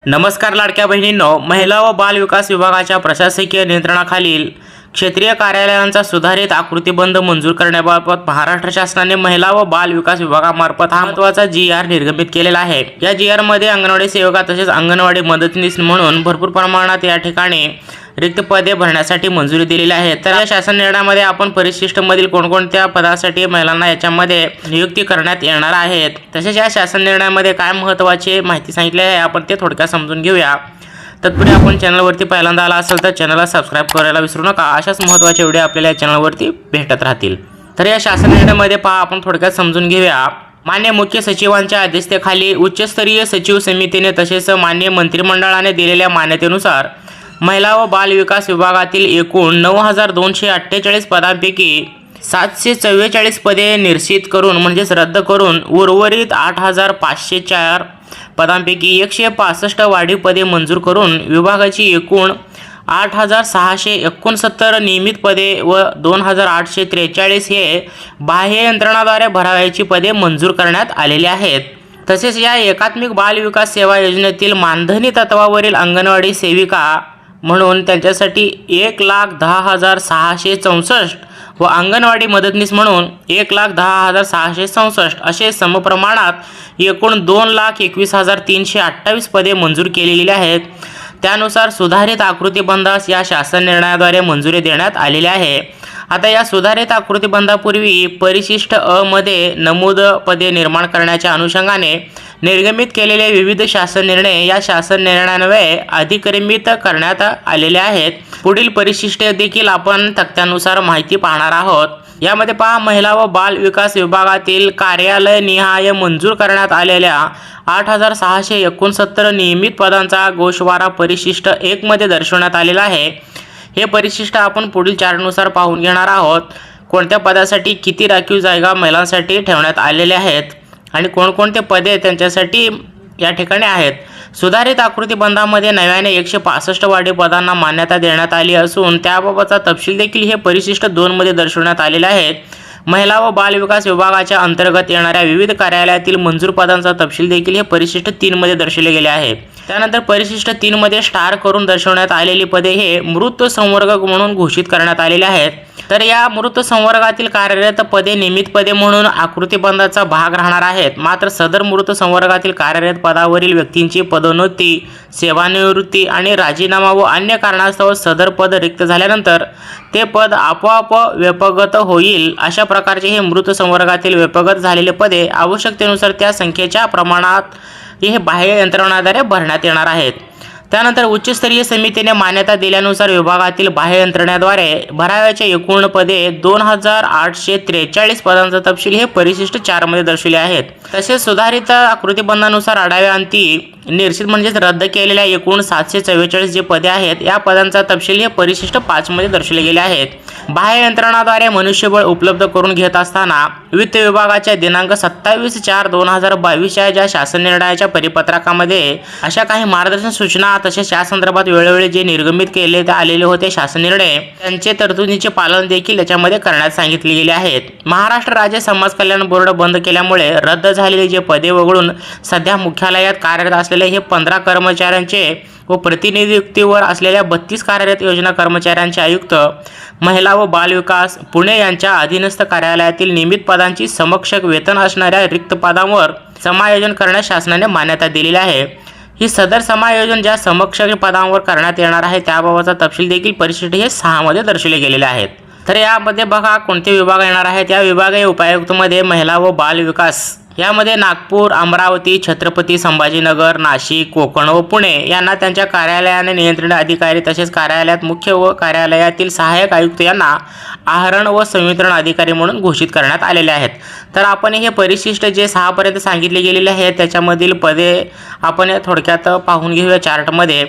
नमस्कार लाडक्या बहिणींनो, महिला व बाल विकास विभागाच्या प्रशासकीय नियंत्रणाखालील क्षेत्रीय कार्यालयांचा सुधारित आकृतिबंध मंजूर करण्याबाबत महाराष्ट्र शासनाने महिला व बाल विकास विभागामार्फत हा महत्त्वाचा GR निर्गमित केलेला आहे। या GR मध्ये अंगणवाडी सेविका तसेच अंगणवाडी मदतनीस म्हणून भरपूर प्रमाणात या ठिकाणी रिक्त पदे भरण्यासाठी मंजुरी दिलेली आहे। तर या शासन निर्णयामध्ये आपण परिशिष्ट मधील कोणकोणत्या पदासाठी महिलांना याच्यामध्ये नियुक्ती करण्यात येणार आहेत, तसेच या शासन निर्णयामध्ये काय महत्त्वाची माहिती सांगितली आहे आपण ते थोडक्यात समजून घेऊया। तत्पूर्वी आपण चॅनलवरती पहिल्यांदा आला असेल तर चॅनलला सबस्क्राइब करायला विसरू नका। अशाच महत्त्वाचे व्हिडिओ आपल्याला या चॅनलवरती भेटत राहतील। तर या शासन निर्णयामध्ये पहा आपण थोडक्यात समजून घेऊया। मान्य मुख्य सचिवांच्या अध्यक्षतेखाली उच्चस्तरीय सचिव समितीने तसेच मान्य मंत्रिमंडळाने दिलेल्या मान्यतेनुसार महिला व बाल विकास विभागातील एकूण 9248 पदांपैकी 744 पदे निश्चित करून म्हणजेच रद्द करून उर्वरित 8504 पदांपैकी 165 वाढीव पदे मंजूर करून विभागाची एकूण 8669 नियमित पदे व 2843 हे बाह्य यंत्रणाद्वारे भरावयाची पदे मंजूर करण्यात आलेली आहेत। तसेच या एकात्मिक बाल विकास सेवा योजनेतील मानधनी तत्वावरील अंगणवाडी सेविका म्हणून त्यांच्यासाठी 1,10,664 व अंगणवाडी मदतनीस म्हणून 1,10,664 असे समप्रमाणात एकूण 2,21,328 पदे मंजूर केलेली आहेत। त्यानुसार सुधारित आकृतिबंधास या शासन निर्णयाद्वारे मंजुरी देण्यात आलेली आहे। आता या सुधारित आकृतिबंधापूर्वी परिशिष्ट अ मध्ये नमूद पदे निर्माण करण्याच्या अनुषंगाने निर्गमित केलेले विविध शासन निर्णय या शासन निर्णयान्वये अधिक्रमित करण्यात आलेले आहेत। पुढील परिशिष्टे देखील आपण तक्त्यानुसार माहिती पाहणार आहोत। यामध्ये पहा, महिला व बाल विकास विभागातील कार्यालय निहाय मंजूर करण्यात आलेल्या 8669 नियमित पदांचा गोषवारा परिशिष्ट 1 मध्ये दर्शवण्यात आलेला आहे। हे परिशिष्ट आपण पुढील चार्टनुसार पाहून घेणार आहोत। कोणत्या पदासाठी किती राखीव जागा महिलांसाठी ठेवण्यात आलेल्या आहेत आणि कोणकोणते पदे त्यांच्यासाठी या ठिकाणी आहेत। सुधारित आकृतिबंधामध्ये नव्याने 165 वाढीव पदांना मान्यता देण्यात आली असून त्याबाबतचा तपशील देखील हे परिशिष्ट 2 मध्ये दर्शवण्यात आलेला आहे। महिला व बाल विकास विभागाच्या अंतर्गत येणाऱ्या विविध कार्यालयातील मंजूर पदांचा तपशील देखील हे परिशिष्ट 3 मध्ये दर्शवले गेले आहे। त्यानंतर परिशिष्ट 3 मध्ये स्टार करून दर्शवण्यात आलेली पदे हे मृत संवर्ग म्हणून घोषित करण्यात आलेले आहेत। तर या मृत संवर्गातील कार्यरत पदे नियमित पदे म्हणून आकृतिबंधाचा भाग राहणार आहेत। मात्र सदर मृत संवर्गातील कार्यरत पदावरील व्यक्तींची पदोन्नती, सेवानिवृत्ती आणि राजीनामा व अन्य कारणास्तव सदर पद रिक्त झाल्यानंतर ते पद आपोआप व्यपगत होईल। अशा प्रकारचे हे मृत संवर्गातील व्यपगत झालेले पदे आवश्यकतेनुसार त्या संख्येच्या प्रमाणात हे बाह्य यंत्रणाद्वारे भरण्यात येणार आहेत। त्यानंतर उच्चस्तरीय समितीने मान्यता दिल्यानुसार विभागातील बाह्य यंत्रणेद्वारे भरावयाचे एकूण पदे 2843 पदांचा तपशील हे परिशिष्ट 4 मध्ये दर्शवले आहेत। तसेच सुधारित आकृतिबंधानुसार आढाव्यांती निश्चित म्हणजेच रद्द केलेल्या एकूण 744 जे पदे आहेत या पदांचा तपशील हे परिशिष्ट 5 मध्ये दर्शवले गेले आहेत। बाह्य यंत्रणाद्वारे मनुष्यबळ उपलब्ध करून घेत असताना वित्त विभागाच्या दिनांक 27/4/2022 या शासन निर्णयाच्या परिपत्रकामध्ये अशा काही मार्गदर्शन सूचना तसेच या संदर्भात वेळोवेळी जे निर्गमित केले आलेले होते शासन निर्णय त्यांचे तरतुदीचे पालन देखील याच्यामध्ये करण्यात सांगितले गेले आहेत। महाराष्ट्र राज्य समाज कल्याण बोर्ड बंद केल्यामुळे रद्द झालेले जे पदे वगळून सध्या मुख्यालयात कार्यरत असलेले हे 15 कर्मचाऱ्यांचे व प्रतिनियुक्तीवर असलेल्या 32 कार्यरत योजना कर्मचाऱ्यांचे आयुक्त, महिला व बाल विकास पुणे यांच्या अधीनस्थ कार्यालयातील नियमित पदांची समकक्ष वेतन असणाऱ्या रिक्त पदांवर समायोजन करण्यास शासनाने मान्यता दिलेली आहे। ही सदर समायोजन ज्या समकक्ष पदांवर करण्यात येणार आहे त्याबाबतचा तपशील देखील परिशिष्ट हे 6 मध्ये दर्शवले गेलेले आहेत। तर यामध्ये बघा कोणते विभाग येणार आहेत। या विभागीय उपायुक्तमध्ये महिला व बाल विकास यामध्ये नागपूर, अमरावती, छत्रपती संभाजीनगर, नाशिक, कोकण व पुणे यांना त्यांच्या कार्यालयाने नियंत्रण अधिकारी तसेच कार्यालयात मुख्य व कार्यालयातील सहाय्यक आयुक्त यांना आहरण व संवितरण अधिकारी म्हणून घोषित करण्यात आलेले आहेत। तर आपण हे परिशिष्ट जे 6 पर्यंत सांगितले गेलेले आहेत त्याच्यामधील पदे आपण थोडक्यात पाहून घेऊया चार्टमध्ये।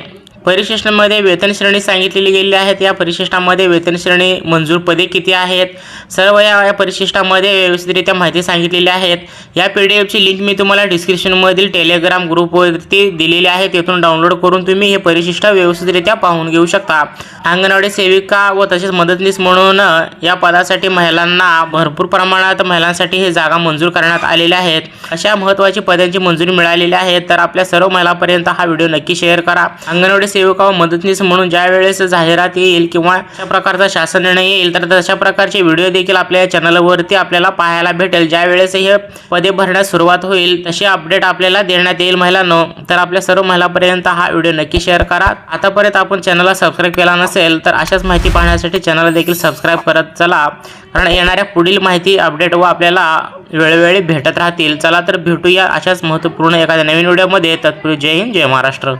परिशिष्टामध्ये वेतन श्रेणी सांगितलेली गेलेली आहेत। या परिशिष्टामध्ये वेतन श्रेणी, मंजूर पदे किती आहेत, सर्व या परिशिष्टामध्ये व्यवस्थितरित्या माहिती सांगितलेली आहेत। या पीडीएफची लिंक मी तुम्हाला डिस्क्रिप्शनमधील टेलिग्राम ग्रुपवरती दिलेली आहे, तेथून डाउनलोड करून तुम्ही हे परिशिष्ट व्यवस्थितरित्या पाहून घेऊ शकता। अंगणवाडी सेविका व तसेच मदतनीस म्हणून या पदासाठी महिलांना भरपूर प्रमाणात महिलांसाठी हे जागा मंजूर करण्यात आलेल्या आहेत। अशा महत्त्वाची पदांची मंजुरी मिळालेली आहे। तर आपल्या सर्व महिलांपर्यंत हा व्हिडिओ नक्की शेअर करा। अंगणवाडी सेविका व मदतनीस म्हणून ज्या वेळेस जाहिरात येईल किंवा अशा प्रकारचा शासन निर्णय येईल तर तशा प्रकारचे व्हिडिओ देखील आपल्या चॅनलवरती आपल्याला पाहायला भेटेल। ज्या वेळेस हे पदे भरण्यास सुरुवात होईल तसे अपडेट आपल्याला देण्यात येईल महिलांनो। तर आपल्या सर्व महिलांपर्यंत हा व्हिडिओ नक्की शेअर करा। आतापर्यंत आपण चॅनलला सबस्क्राईब केला नसेल तर अशाच माहिती पाहण्यासाठी चॅनलला देखील सबस्क्राईब करत चला, कारण येणाऱ्या पुढील माहिती अपडेट व आपल्याला वेळोवेळी भेटत राहतील। चला तर भेटूया अशाच महत्त्वपूर्ण एखाद्या नवीन व्हिडिओमध्ये। तत्पूर्वी जय हिंद, जय महाराष्ट्र।